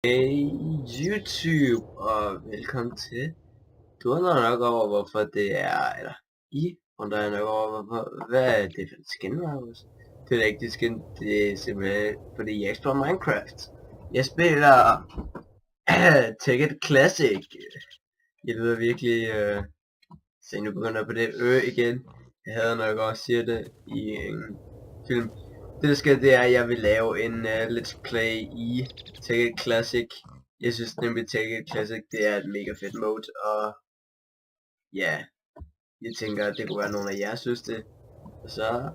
Hey YouTube, og velkommen til. Du undrer nok over, hvorfor det er, eller I undrer nok over, hvad er det for et skin, Marcus? Det er da ikke det skin, det er simpelthen, fordi jeg spiller Minecraft. Jeg spiller Tekkit Classic. Jeg lyder virkelig, se nu begynder jeg på det igen. Jeg havde nok også siger det i en film. Det der sker, det er, at jeg vil lave en let's play i Tekkit Classic. Jeg synes nemlig Tekkit Classic, det er et mega fedt mode, og ja, jeg tænker, at det kunne være nogle af jer synes det. Og så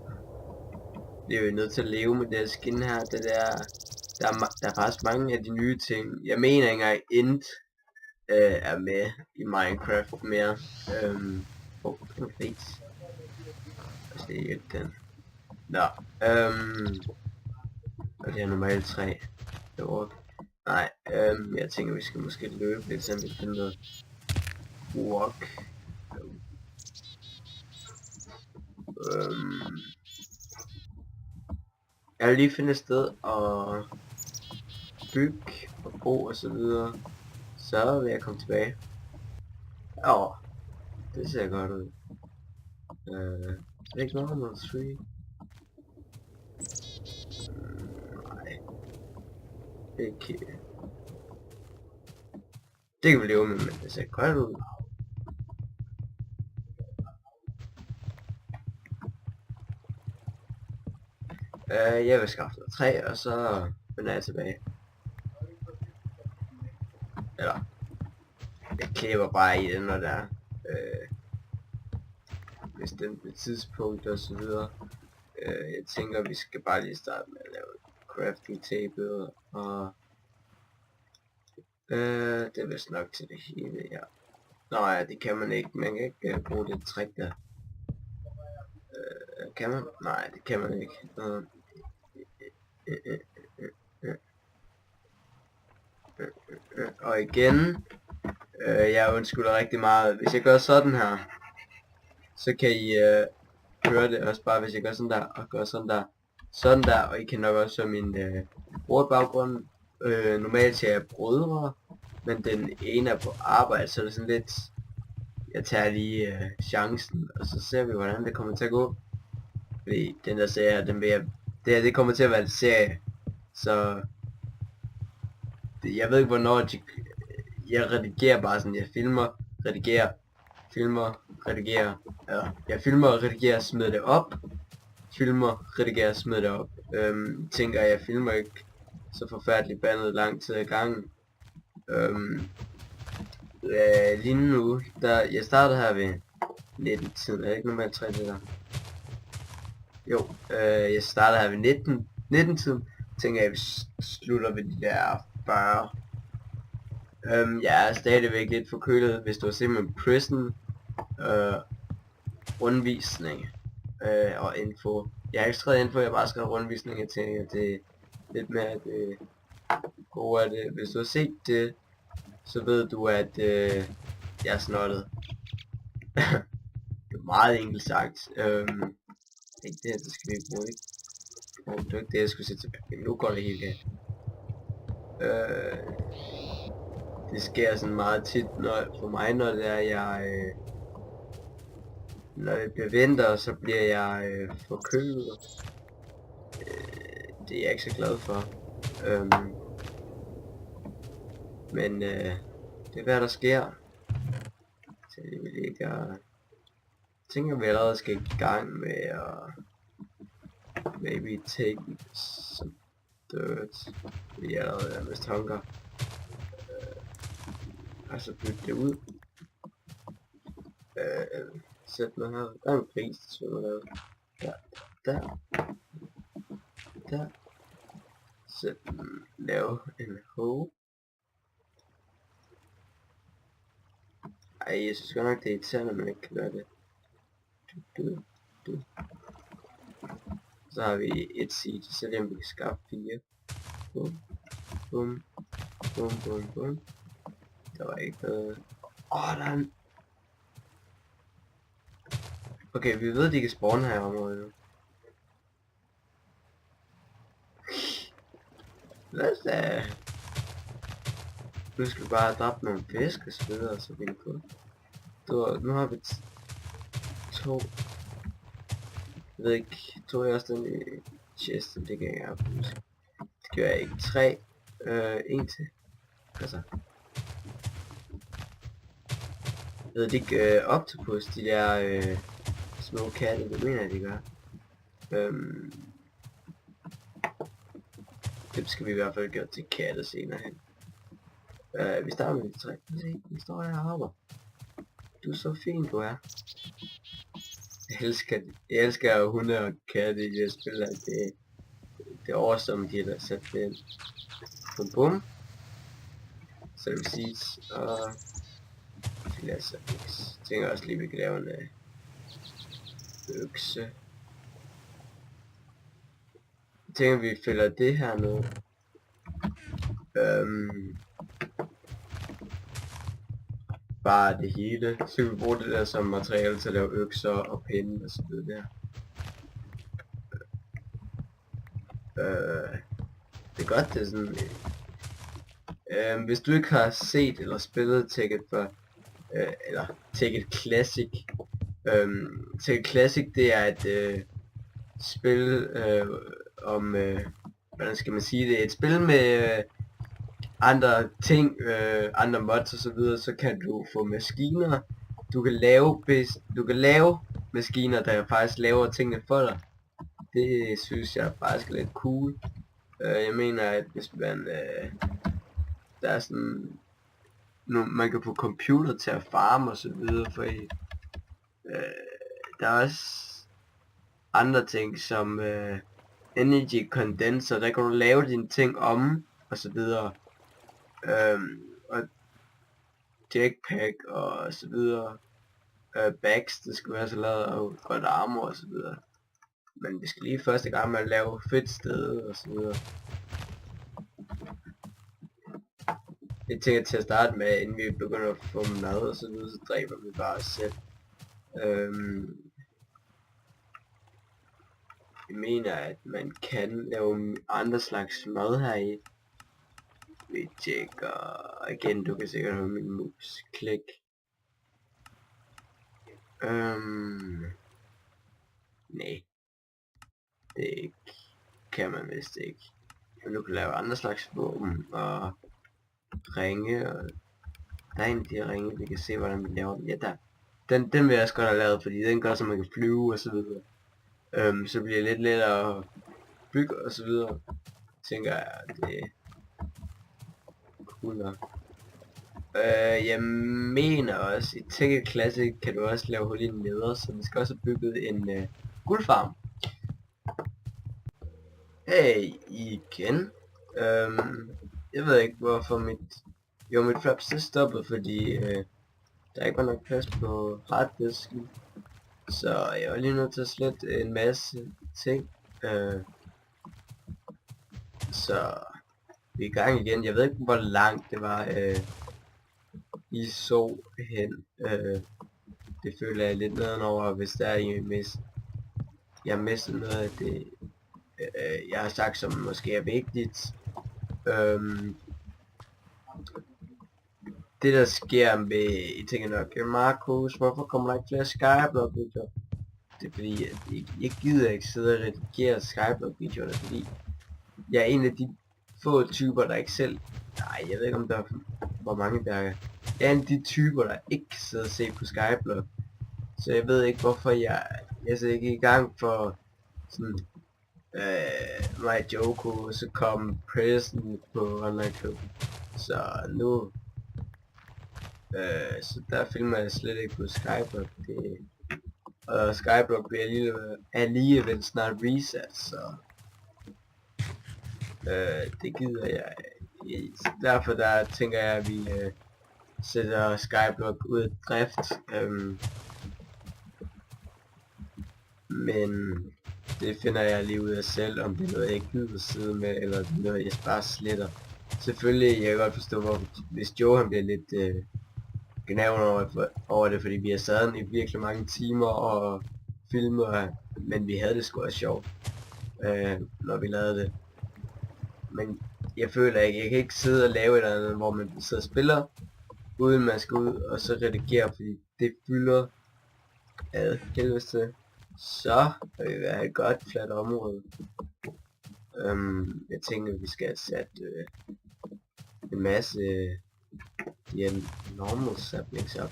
bliver vi nødt til at leve med det her skin her. Der er faktisk mange af de nye ting. Jeg mener ikke engang Int er med i Minecraft mere. Face. Altså det er ikke den. Nå, og det er normalt 3. Nej, jeg tænker vi skal måske løbe lidt, så vi finder noget walk. Jeg vil lige finde et sted og bygge og bo og så videre. Så vil jeg komme tilbage. Det ser godt ud. Er det ikke normal 3? Nej. Ikke. Det kan vi leve med, men det ser godt ud. Jeg vil skaffe noget træ, og så vender jeg tilbage. Eller, jeg klipper bare i det, når der er bestemte tidspunkt og så videre. Jeg tænker, vi skal bare lige starte med at lave crafting table, og det er vist nok til det hele, ja. Nå ja, det kan man ikke. Man kan ikke bruge det trick der. Kan man? Nej, det kan man ikke. Og igen, jeg undskylder rigtig meget. Hvis jeg gør sådan her, så kan I høre det også bare, hvis jeg gør sådan der, og gør sådan der. Sådan der, og I kan nok også høre min bror-baggrund. Normalt ser jeg brødre, men den ene er på arbejde, så det er sådan lidt, jeg tager lige chancen, og så ser vi, hvordan det kommer til at gå. Fordi den der serie her, den vil jeg, det kommer til at være en serie, så jeg ved ikke hvornår jeg redigerer bare sådan, jeg filmer, redigerer, jeg filmer og redigerer, smider det op, filmer, redigerer, smider det op. Tænker jeg filmer ikke så forfærdeligt bandet lang tid ad gangen. Lige nu, jeg startede her ved 19 tiden, er det ikke normalt 3 der? Jo, jeg startede her ved 19 tiden, tænker jeg, vi slutter ved de der 40. Jeg er stadigvæk lidt forkølet, hvis du har set min prison rundvisning og info. Jeg har ikke skrevet info, jeg har bare skrevet rundvisning, jeg tænker, det er lidt mere det gode af det. Hvis du har set det, så ved du, at jeg er snottet. Det er meget enkelt sagt. Ikke det her, det skal vi ikke bruge, ikke? Det var ikke det, jeg skulle sætte tilbage. Nu går det helt galt. Det sker sådan meget tit for mig, når det er, når det bliver vinter, så bliver jeg forkølet. Det er jeg ikke så glad for. Men det er hvad der sker. Så jeg vil ikke tænker vi allerede skal i gang med at maybe take some dirt. Vi er allerede mest hunger. Og så bygge det ud. Sæt mig her. Der er en gris, der svømmer derude. Der. Sæt lave en hole. Ej, jeg synes godt nok det er irriterende, at man ikke kan gøre det. Så har vi et seed, så det vi kan skaffe 4. Bum. Der var ikke noget. Der er en. Okay, vi ved, at de kan spawne her i området nu. Hvad så? Nu skal vi bare have dræbt nogle fisk og så videre, så vi kan få. Nu har vi 2. Jeg ved ikke, tog jeg også den i chesten, det kan jeg ikke huske. Det gør jeg ikke. 3. En til. Altså. Jeg ved det ikke, octopus, de der små katte, det mener jeg, de gør. Dem skal vi i hvert fald gøre til katte senere hen. Vi starter med de 3. Se, vi står der og hopper. Du er så fin, du er. Jeg elsker hunde og katte i det spil, at det er awesome, de har sat det ind. Bum bum. Så det vil sige, og jeg tænker også lige, vi kan lave en økse. Jeg tænker, vi fælder det her nu. Bare det hele. Så kan vi bruge det der som materiale til at lave økser og pinde og så videre der. Det er godt, det er sådan. Hvis du ikke har set eller spillet Tekken for, eller Tekken Classic. Tekken Classic, det er et spil om, hvordan skal man sige det, et spil med andre ting, andre mods og så videre, så kan du få maskiner. Du kan lave maskiner, der faktisk laver tingene for dig. Det synes jeg faktisk er lidt cool. Jeg mener, at hvis man der er sådan man kan få computer til at farme og så videre for der er også andre ting som energy condenser, der kan du lave dine ting om og så videre. Og jetpack og så videre. Bags, det skal være så lavet og godt armor og så videre. Men vi skal lige første gang med at lave fedt sted og så videre. Jeg tænker til at starte med, inden vi begynder at få mad og så videre, så dræber vi bare os selv. Jeg mener, at man kan lave andre slags mad her i. Vi tjekker igen, du kan sikkert høre min mus klik. Nej. Det kan man vist ikke. Men du kan lave andre slags våben og ringe, og der er en af de ringe, vi kan se hvordan vi laver dem. Ja, der. Den vil jeg også godt have lavet, fordi den gør så man kan flyve og så videre. Så bliver det lidt lettere at bygge og så videre. Tænker jeg, at det er cool nok. Jeg mener også, i Tekken Classic kan du også lave hul i neder, så vi skal også have bygget en guldfarm. Hey, igen. Jeg ved ikke hvorfor mit flaps er stoppet, fordi der ikke var nok plads på harddisken. Så jeg var lige nødt til at slette en masse ting. Så vi er i gang igen. Jeg ved ikke hvor langt det var I så hen. Det føler jeg lidt nedenover, hvis der er jeg mistet noget af det jeg har sagt, som måske er vigtigt. Det der sker med, I tænker nok, Markus, hvorfor kommer der ikke flere Skyblock videoer? Det er fordi, at jeg gider ikke sidde og redigere Skyblock videoerne, fordi jeg er en af de få typer, der ikke selv, nej, jeg ved ikke om der er, hvor mange der er. Jeg er en af de typer, der ikke kan sidde og se på Skyblock. Så jeg ved ikke hvorfor jeg er ikke i gang for sådan My Joko, så kom Preston på Online Club. Så nu så der filmer jeg slet ikke på Skyblock. Og Skyblock bliver lige ved snart reset, så det gider jeg. Derfor der tænker jeg, at vi sætter Skyblock ud af drift. Men det finder jeg lige ud af selv, om det er noget jeg ikke gider sidde med, eller det er noget jeg bare sletter. Selvfølgelig, jeg kan godt forstå, hvis Joe han bliver lidt gnavende over det, fordi vi har sad i virkelig mange timer og filmer, men vi havde det sgu også sjovt, når vi lavede det. Men jeg føler ikke, jeg kan ikke sidde og lave et eller andet, hvor man sidder og spiller, uden man skal ud og så redigere, fordi det fylder ad helvede til. Så vil vi have et godt fladt område. Jeg tænker, vi skal have sat en masse normal saplings op.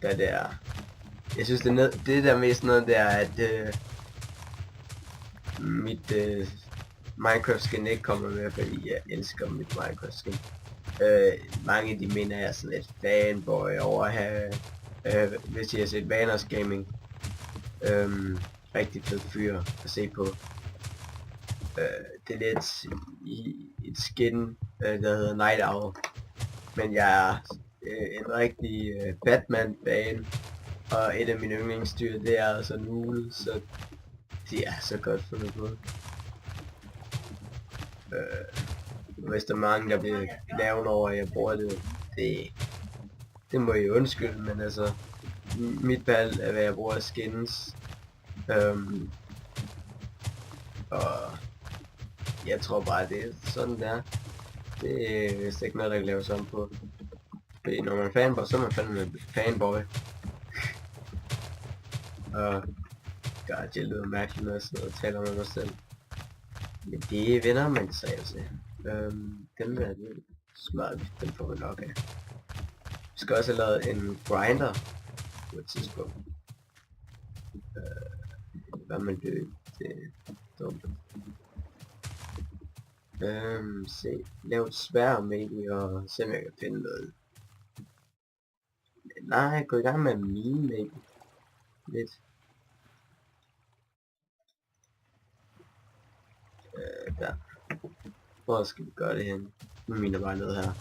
Da det er, jeg synes det der mest noget der er, at mit Minecraft skin ikke kommer med, fordi jeg elsker mit Minecraft skin. Mange de mener jeg er sådan et fanboy over at have, hvis jeg har set Vaners Gaming, rigtig fed fyr at se på. Det er lidt et skin, der hedder Night Owl, men jeg er en rigtig Batman-fan, og et af mine yndlingsdyr det er altså en ugle, så det er så godt fundet på. Hvis der er mange der bliver lavet over at jeg bruger det må I undskylde, men altså mit valg er hvad jeg bruger skins, og jeg tror bare det er sådan der. Det er vist ikke noget der kan laves om på, fordi når man er fanboy, så er man fandme fanboy. Og god, jeg lyder mærkeligt når jeg sidder og taler med mig selv. Men det vender man sig altså. Den der det smart, den får vi nok af. Vi skal også have lavet en grinder på et tidspunkt. Hvad man dø, det er dumt. Se, lav et sværd maybe, og se om jeg kan finde noget. Nej, gå i gang med en mine maybe. Lidt. Der. Hvor skal vi gøre det hen? Nu miner bare ned her.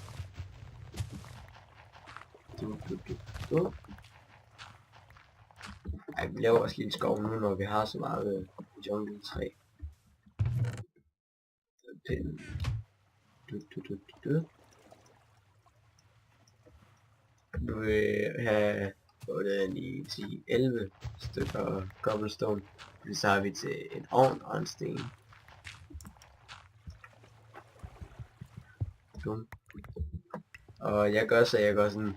Ej, vi laver også lige en skov nu, når vi har så meget jungle træ. Pind. Nu vil jeg have 8, 9, 10, 11 stykker cobblestone. Så har vi til en ovn og en sten. Og jeg gør så, jeg går sådan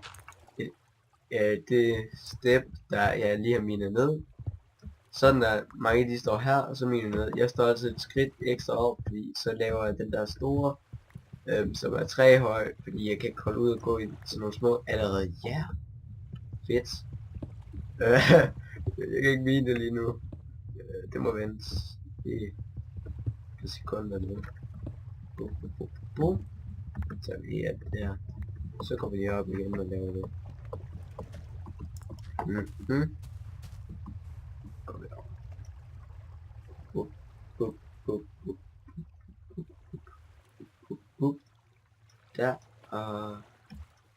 det step, der jeg lige har minet ned. Sådan der mange de står her, og så miner ned. Jeg står altså et skridt ekstra op, fordi så laver jeg den der store, som er 3 høj, fordi jeg kan ikke holde ud og gå i sådan nogle små allerede. Ja, yeah. Fedt. Jeg kan ikke mine det lige nu. Det må ventes i sekunder nu. Boom. Så tager vi her det der. Så går vi lige op igen og laver det. Går vi op. Der.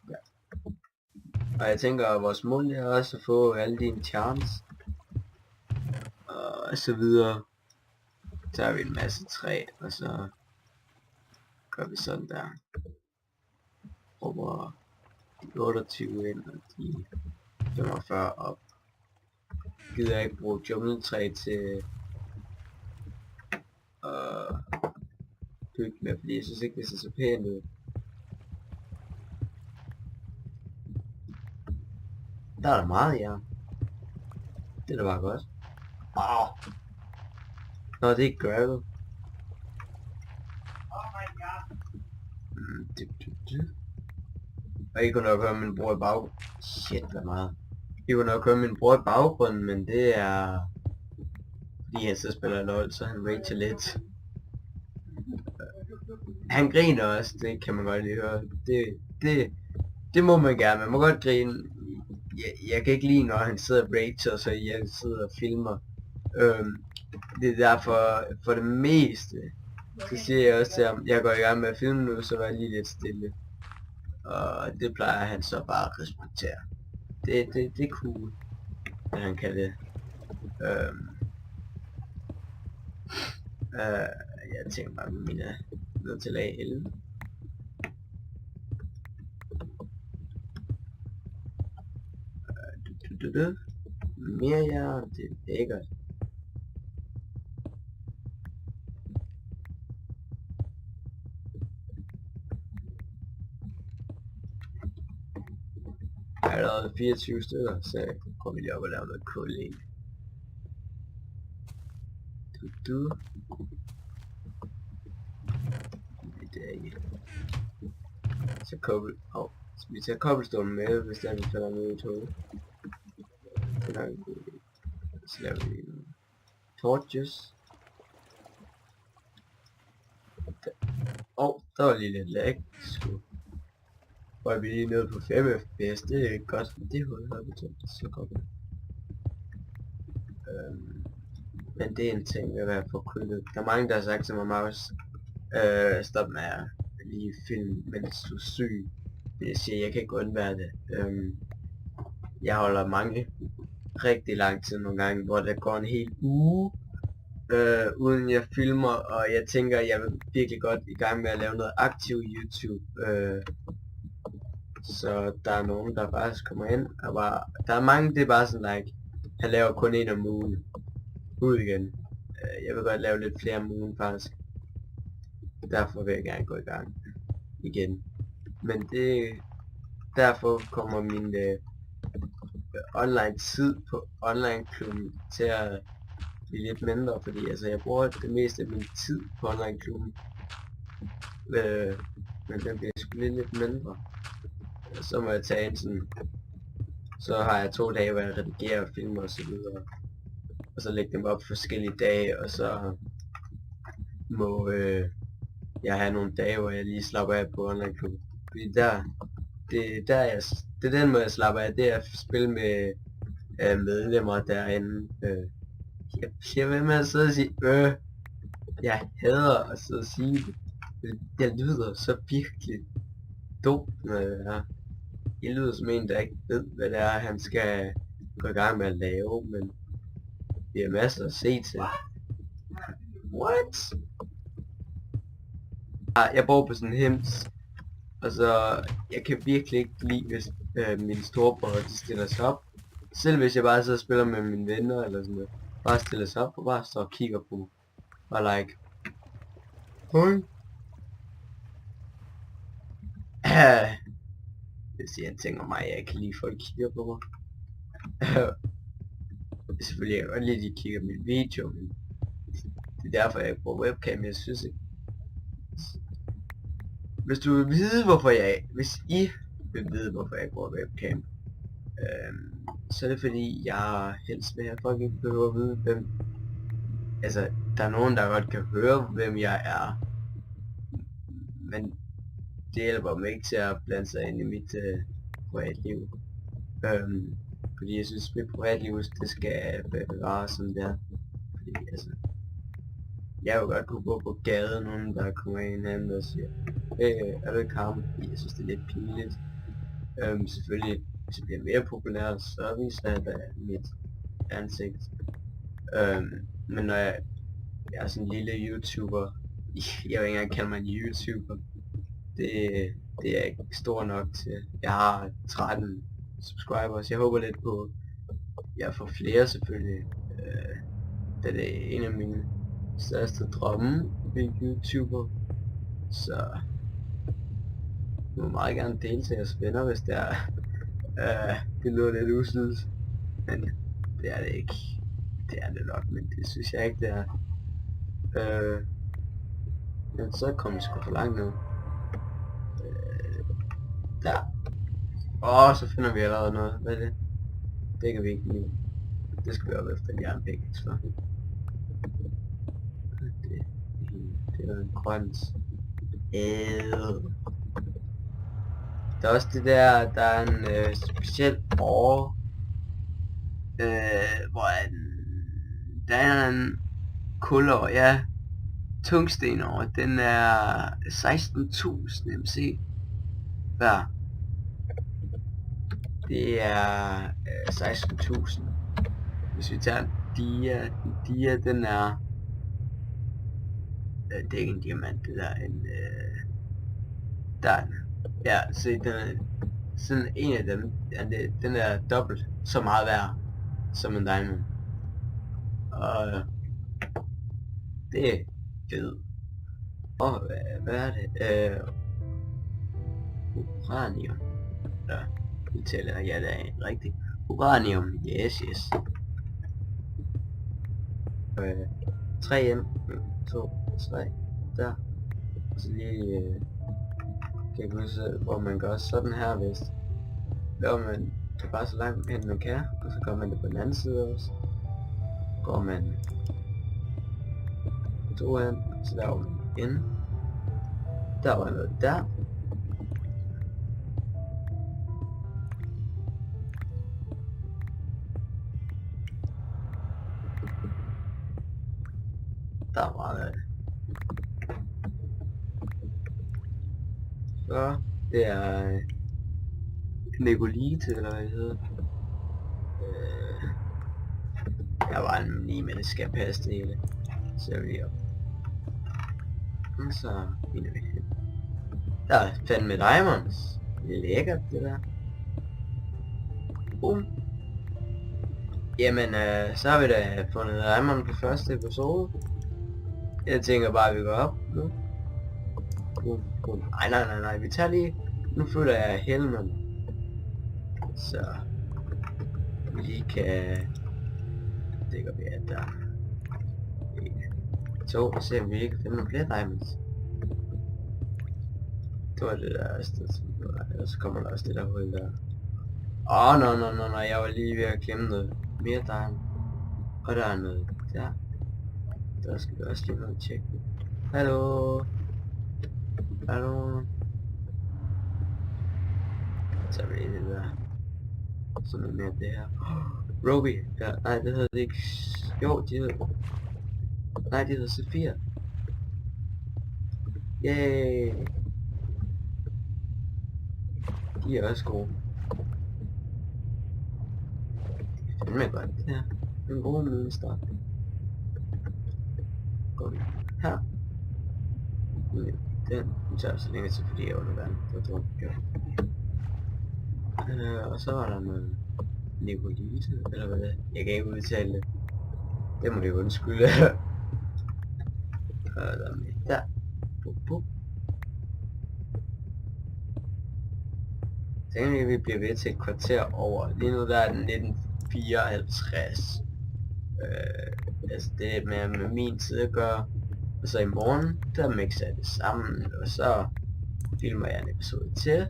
Ja. Og jeg tænker at vores mål er også at få alle dine charms. Og så videre. Så tager vi en masse træ, og så gør vi sådan der. Over de 28 ind, og de 45 op. Gider jeg ikke bruge jungletræ til bygge med, fordi jeg synes ikke det ser så pænt ud. Der er der meget, ja. Det er da bare godt. Wow. Nå, det er ikke gravel. Og I kunne nok høre min bror i baggrunden. Shit, hvad meget. I kunne nok høre min bror i baggrunden, men det er fordi han så spiller LOL, så han rager lidt. Han griner også, det kan man godt lige høre. Det må man gerne, man må godt grine. Jeg kan ikke lide når han sidder og rager, så jeg sidder og filmer. Det er derfor, for det meste, så siger jeg også til ham, jeg går i gang med at filme nu, så var jeg lige lidt stille. Og det plejer han så bare at respektere. Det er cool, at han kan det. Jeg tænker bare med mine ned til lag 11. Mere jern, det er lækkert. allerede 24 stykker, så kommer vi lige op og laver noget kul i. Det er ikke. Så vi tager cobblestone med, hvis der vi falder ned i toget. Det er en god idé. Så laver vi nogle torches. Der var lige lidt lag. Hvor vi lige nede på 5 fps, det er godt. Det har vi tænkt så godt. Men det er en ting ved at være på kryddet. Der er mange der har sagt til mig, Maus, stop med at lige film, mens du er syg. Jeg siger, jeg kan ikke undvære det. Jeg holder mange rigtig lang tid nogle gange, hvor der går en hel uge, uden jeg filmer, og jeg tænker, jeg vil virkelig godt i gang med at lave noget aktiv YouTube. Så der er nogen, der faktisk kommer ind, og bare, der er mange, det er bare sådan, like, han laver kun en om ugen. Ud igen. Jeg vil godt lave lidt flere om ugen faktisk. Derfor vil jeg gerne gå i gang igen. Men derfor kommer min online tid på online klubben til at blive lidt mindre, fordi altså jeg bruger det meste af min tid på online klubben. Men den bliver sgu lidt mindre. Så må jeg tage en sådan, så har jeg 2 dage, hvor jeg redigerer og filmer og så videre. Og så lægge dem op forskellige dage, og så må jeg have nogle dage, hvor jeg lige slapper af på online klubben. Fordi det er den måde jeg slapper af, det er at spille med medlemmer derinde. Jeg bliver ved med at sidde og sige, jeg hader at sidde og sige det. Det lyder så virkelig dumt, når det er. Jeg lyder som en, der ikke ved, hvad det er, han skal gå i gang med at lave, men det er masser at se til. What? Jeg bor på sådan en hems, og så jeg kan virkelig ikke lide, hvis mine storebrødre de stiller sig op. Selv hvis jeg bare sidder og spiller med mine venner eller sådan noget. Bare stiller sig op og bare står og kigger på mig. Bare like. Hej. Det siger en ting om mig, jeg ikke kan lide folk kigger på mig. Selvfølgelig jeg kan godt lide, at de kigger min video, men det er derfor jeg ikke bruger webcam, jeg synes ikke. Hvis I vil vide hvorfor jeg ikke bruger webcam, så er det fordi jeg helst vil have folk ikke behøver at vide hvem. Altså der er nogen der godt kan høre hvem jeg er, men det hjælper mig ikke til at blande sig ind i mit privatliv. Fordi jeg synes mit privatliv det skal bevares sådan der. Fordi altså jeg vil godt kunne gå på gaden, nogen der kommer ind anden og siger, hey, er du ikke ham? Jeg synes det er lidt pinligt. Selvfølgelig, hvis jeg bliver mere populær, så viser jeg da mit ansigt. Men når jeg er sådan en lille YouTuber, jeg vil ikke engang kalde mig en YouTuber, det er ikke stor nok til. Jeg har 13 subscribers, jeg håber lidt på, jeg får flere selvfølgelig. Det er en af mine største drømme ved YouTuber, så du må meget gerne dele til jeres venner, hvis det er. Det lyder lidt usligt, men det er det ikke. Det er det nok, men det synes jeg ikke det er. Men så kommer vi sgu for langt nu. Der. Så finder vi allerede noget. Hvad er det? Det kan vi ikke lide. Det skal vi op efter en jernpickaxe for. Det er en grønt. Der er også det der, der er en speciel år, hvor der er en kulår, ja, tungsten over, den er 16.000 MC hver. Det er 16.000. Hvis vi tager en dia, den er, det er ikke en diamant, det er en, der er den. Ja, se den er sådan en af dem, den er dobbelt så meget værd som en diamond. Og det er fedt. Og hvad er det? Uranium. Ja, udtaler ja, det er rigtigt. Uranium, yes. 3 ind, 2, 3, der. Og så lige, kan jeg huske, hvor man gør sådan her, hvis laver man det bare så langt hen man kan, og så gør man det på den anden side også. Går man 2 ind, så laver man ind. Der var noget der. Der var det. Så det er Negolite, eller hvad det hedder. Jeg var lige med, det skal passe det hele. Så er vi op. Og så finder vi det. Der er fandme diamonds. Det er lækkert, det der. Boom. Jamen, så har vi da fundet diamond på første episode. Jeg tænker bare, at vi går op nu. Boom. Nej, vi tager lige... Nu føler jeg helmen. Så... vi lige kan... Det gør vi, at der... 2, og se om vi ikke kan finde nogle flere diamonds. Det var det der sted, og så kommer der også det der hul der. Nå, jeg var lige ved at glemme noget mere diamond. Og der er noget der. Der skal vi også lige noget tjekke. Hallo. Så er vi det der. Så noget mere det her. Ruby. Ja, nej, det hedder det ikke. Jo, de hedder... Nej, det hedder Safir. Yay. De er også gode. Det er fandme godt det her. En god mønster. Går vi her. Den tager så længe til, fordi jeg er under vand. Det tror jeg. Og så var der noget Negolite, eller hvad det er. Jeg kan ikke udtale det. Det må det jo undskylde. Og der er med der. Bup. Tænker vi, at vi bliver ved til et kvarter over. Lige nu der er den 1954. Altså det med min tid at gøre. Og så i morgen, der mixer jeg det sammen, og så filmer jeg en episode til.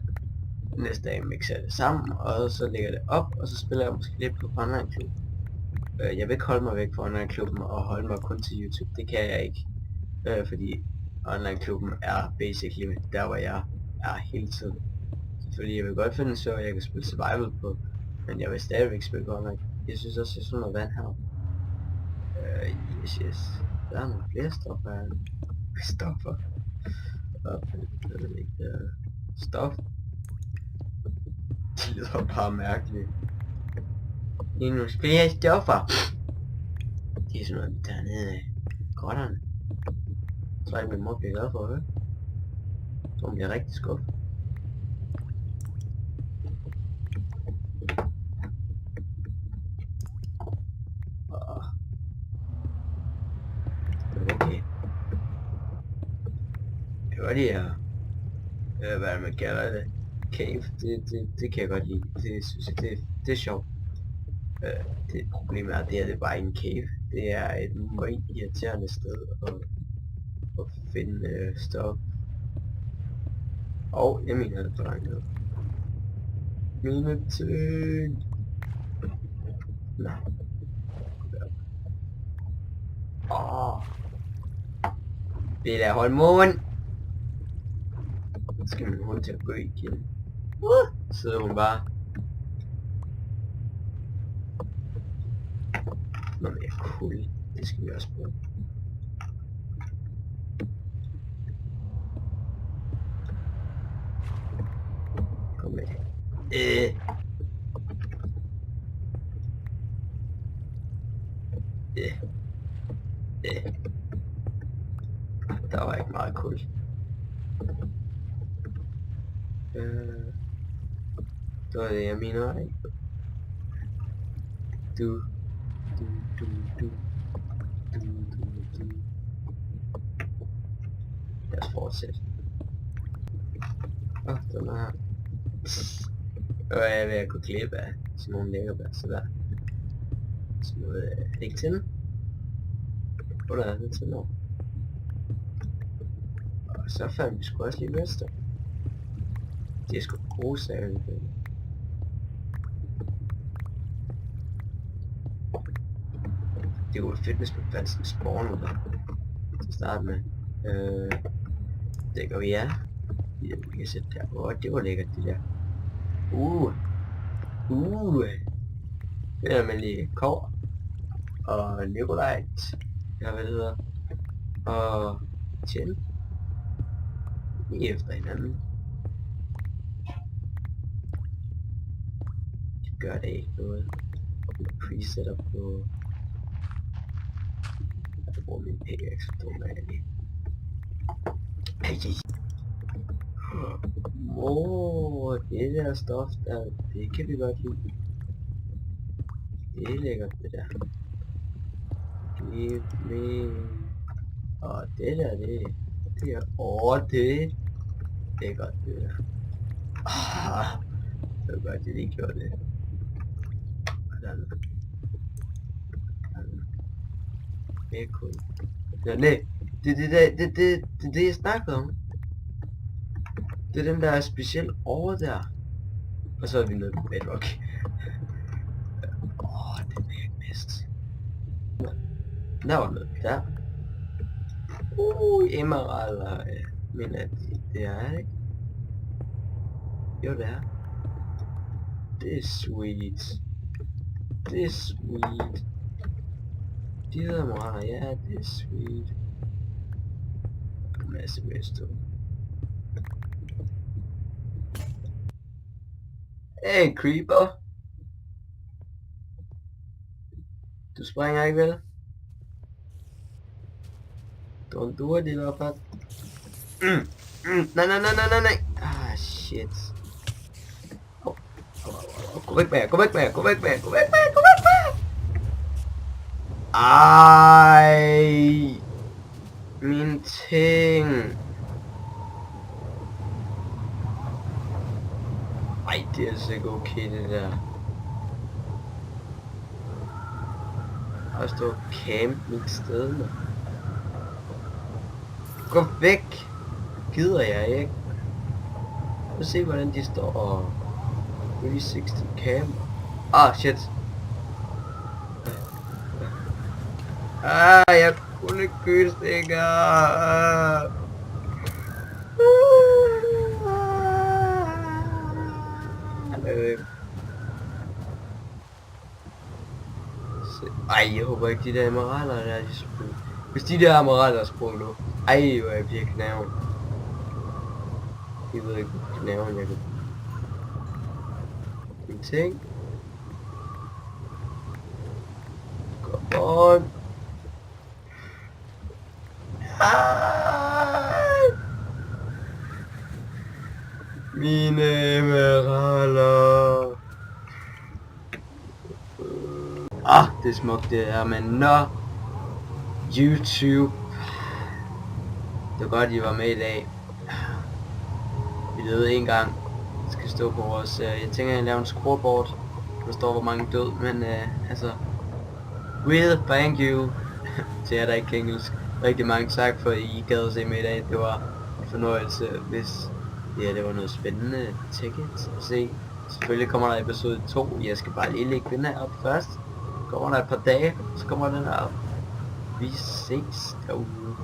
Næste dag mixer jeg det sammen, og så lægger jeg det op, og så spiller jeg måske lidt på Online Club. Jeg vil ikke holde mig væk fra Online Klubben og holde mig kun til YouTube. Det kan jeg ikke. Fordi Online Klubben er basically der, hvor jeg er hele tiden. Selvfølgelig jeg vil godt finde en server, jeg kan spille survival på, men jeg vil stadigvæk spille på online. Jeg synes også, jeg så noget vand her. Yes. Der er nogle flere stoffer her. Stoffer? Jeg ved ikke, stof? Det lyder bare mærkeligt. Det er nogle flere stoffer. Det er sådan noget, vi tager ned af grotterne. Så er min mor bliver glad for at høre. Så hun bliver rigtig skuffet. Okay. Jeg kan godt lide at... hvad man kalder det. Cave. Det kan jeg godt lide. Det synes jeg, det er sjovt. Det problem er, at det er bare en cave. Det er et meget irriterende sted at finde stof. Og jeg mener det for langt ned. Mine ting. Nej. Det er da hold mund. Så skal min hund til at gå igen. Så sidder hun bare. Noget mere kul. Det skal vi også bruge. Kom med. Der var ikke meget kul. Det var det jeg mener, ikke? Du. Lad os fortsætte. Den er her. Og jeg er ved at gå glip af sådan nogle lækkerbær, så der. Sådan noget, ikke tænde. Hvor der er det til nu. Og så fandt vi sgu også lige vester. Det er sgu gode sager. Det var fedt, hvis man fandt sådan en spawner der. Til at starte med. Det gør vi ja. Vi kan sætte der. Det var lækkert det der. Det er almindelig kår. Og Nikolajt. Ja, hvad det hedder. Og tjene. Lige efter hinanden. Det gør det ikke noget. Og vi presetter på. Jeg bruger min pickaxe for dum af det. Det der stof der, det kan vi godt lide. Det er lækkert det der. Give me. Og det der, det er det er godt det der. Det var godt, det lige gjorde det. Mere cool. Ja, nej, det er det jeg snakkede om. Det er den der er specielt over der. Og så er vi nede på bedrock. Det er ikke mist. Der var noget der. Emeralder. Men at det er ikke. Jo det er. Det er sweet. Det er sweet. De hedder emeralder, ja det er sweet. En masse vester. Hey creeper. Du springer ikke vel? Don't do it, lille opad. Nej. Ah, shit. Gå væk med jer. Ej. Min ting. Ej, det er altså ikke okay det der. Jeg står og camp mit sted med. Gå væk! Gider jeg ikke. Prøv se hvordan de står og... 360 camp. Shit. Jeg kunne kyststikker. Ej, jeg håber ikke de der emeralder der de sprung. Hvis de der emeralder sprung nu. Ej, hvor jeg bliver knæven. Jeg ved ikke hvor knæven jeg kan. En ting. Come on. Mine emeralder. Det er smukt det her, men når YouTube. Det var godt I var med i dag. Vi døde en gang. Det skal stå på vores. Jeg tænker jeg laver en scoreboard. Der står hvor mange død, men altså. Thank you til jer der ikke kan engelsk. Rigtig mange tak for at I gad at se med i dag. Det var en fornøjelse, hvis det var noget spændende ticket at se. Selvfølgelig kommer der episode 2. Jeg skal bare lige lægge den her op først. Kommer der et par dage, så kommer den her op. Vi ses derude.